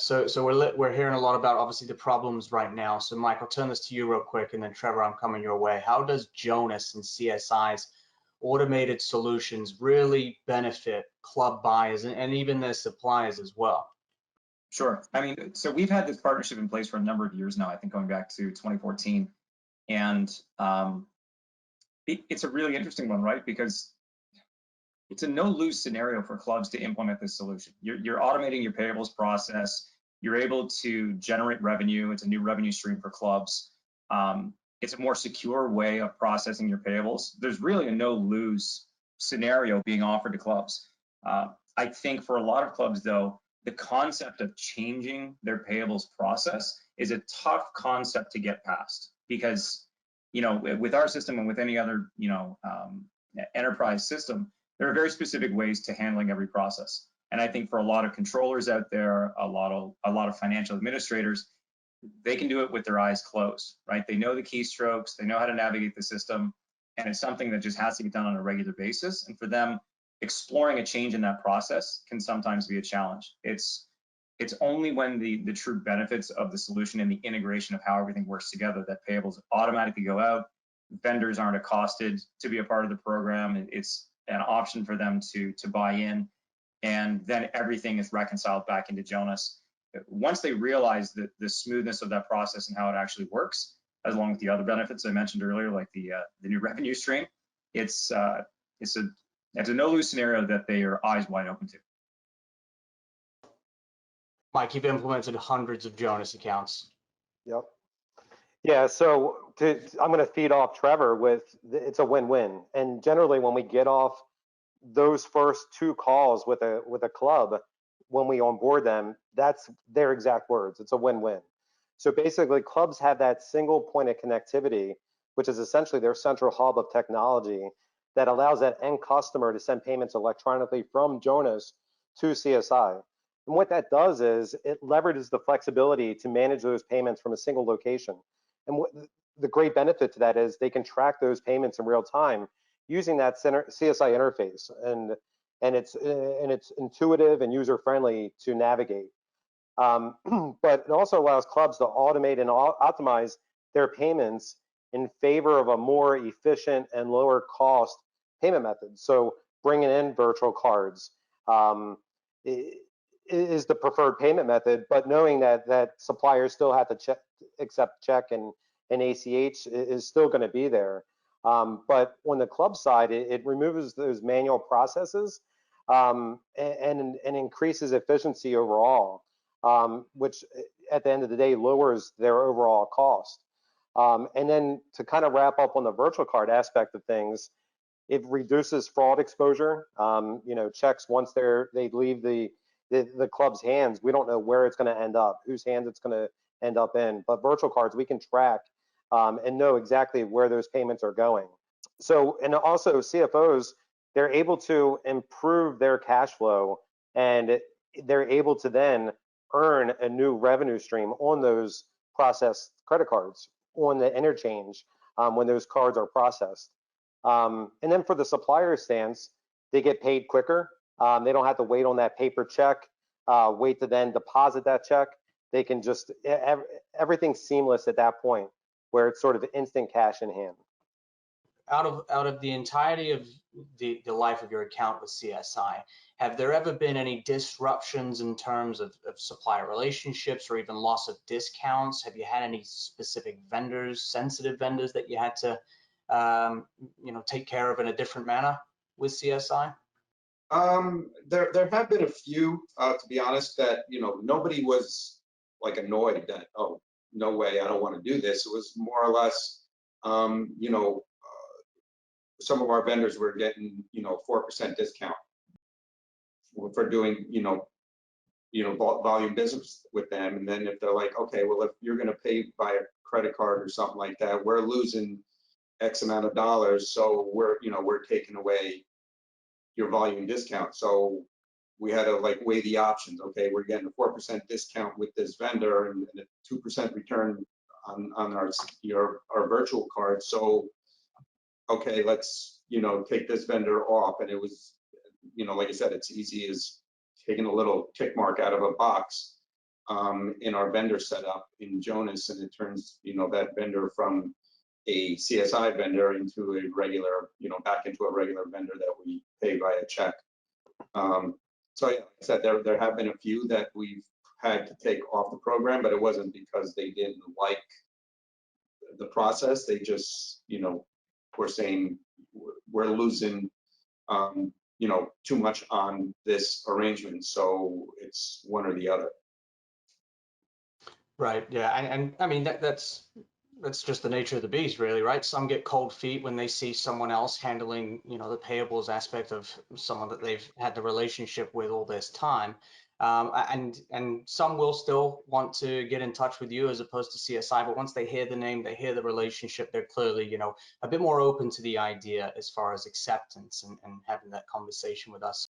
So we're hearing a lot about obviously the problems right now. So Mike, I'll turn this to you real quick, and then Trevor, I'm coming your way. How does Jonas and CSI's automated solutions really benefit club buyers and even their suppliers as well? Sure. I mean, so we've had this partnership in place for a number of years now, I think going back to 2014. And it's a really interesting one, right? Because it's a no-lose scenario for clubs to implement this solution. You're automating your payables process. You're able to generate revenue. It's a new revenue stream for clubs. It's a more secure way of processing your payables. There's really a no-lose scenario being offered to clubs. I think for a lot of clubs, though, the concept of changing their payables process is a tough concept to get past because, you know, with our system and with any other, you know, enterprise system, there are very specific ways to handling every process. And I think for a lot of controllers out there, a lot of financial administrators, they can do it with their eyes closed, right? They know the keystrokes, they know how to navigate the system, and it's something that just has to get done on a regular basis. And for them, exploring a change in that process can sometimes be a challenge. It's only when the true benefits of the solution and the integration of how everything works together that payables automatically go out, vendors aren't accosted to be a part of the program. It's an option for them to buy in, and then everything is reconciled back into Jonas. Once they realize the smoothness of that process and how it actually works, as long with the other benefits I mentioned earlier, like the new revenue stream, it's a no-lose scenario that they are eyes wide open to. Mike, you've implemented hundreds of Jonas accounts. Yep. Yeah, so I'm going to feed off Trevor with it's a win-win. And generally, when we get off those first two calls with a club, when we onboard them, that's their exact words. It's a win-win. So basically, clubs have that single point of connectivity, which is essentially their central hub of technology that allows that end customer to send payments electronically from Jonas to CSI. And what that does is it leverages the flexibility to manage those payments from a single location. And the great benefit to that is they can track those payments in real time using that CSI interface, and it's intuitive and user friendly to navigate. But it also allows clubs to automate and optimize their payments in favor of a more efficient and lower cost payment method. So bringing in virtual cards is the preferred payment method, but knowing that suppliers still have to accept check and ACH is still going to be there. But on the club side, it removes those manual processes and increases efficiency overall, which at the end of the day lowers their overall cost. And then to kind of wrap up on the virtual card aspect of things, it reduces fraud exposure. You know, checks once they leave the club's hands, we don't know where it's going to end up, whose hands it's going to end up in. But virtual cards we can track and know exactly where those payments are going. So, and also CFOs, they're able to improve their cash flow, and they're able to then earn a new revenue stream on those processed credit cards, on the interchange when those cards are processed. And then for the supplier stance, they get paid quicker. They don't have to wait on that paper check, wait to then deposit that check. They can just, everything's seamless at that point, where it's sort of instant cash in hand. Out of the entirety of the life of your account with CSI, have there ever been any disruptions in terms of supplier relationships or even loss of discounts? Have you had any specific vendors, sensitive vendors that you had to take care of in a different manner with CSI? There have been a few, to be honest, that nobody was like annoyed that, oh, no way, I don't want to do this. It was more or less, some of our vendors were getting 4% discount for doing volume business with them. And then if they're like, okay, well, if you're going to pay by a credit card or something like that, we're losing X amount of dollars, so we're taking away your volume discount. So we had to like weigh the options. Okay, we're getting a 4% discount with this vendor and a 2% return on our virtual card. So okay, let's take this vendor off. And it was like I said, it's easy as taking a little tick mark out of a box. in our vendor setup in Jonas, and it turns, that vendor from a CSI vendor into a regular, back into a regular vendor that we pay via check. So yeah, like I said, there have been a few that we've had to take off the program, but it wasn't because they didn't like the process. They just, were saying we're losing, too much on this arrangement. So it's one or the other. Right. Yeah. And I mean, that's just the nature of the beast, really, right? Some get cold feet when they see someone else handling, the payables aspect of someone that they've had the relationship with all this time. And some will still want to get in touch with you as opposed to CSI, but once they hear the name, they hear the relationship, they're clearly, a bit more open to the idea as far as acceptance and having that conversation with us.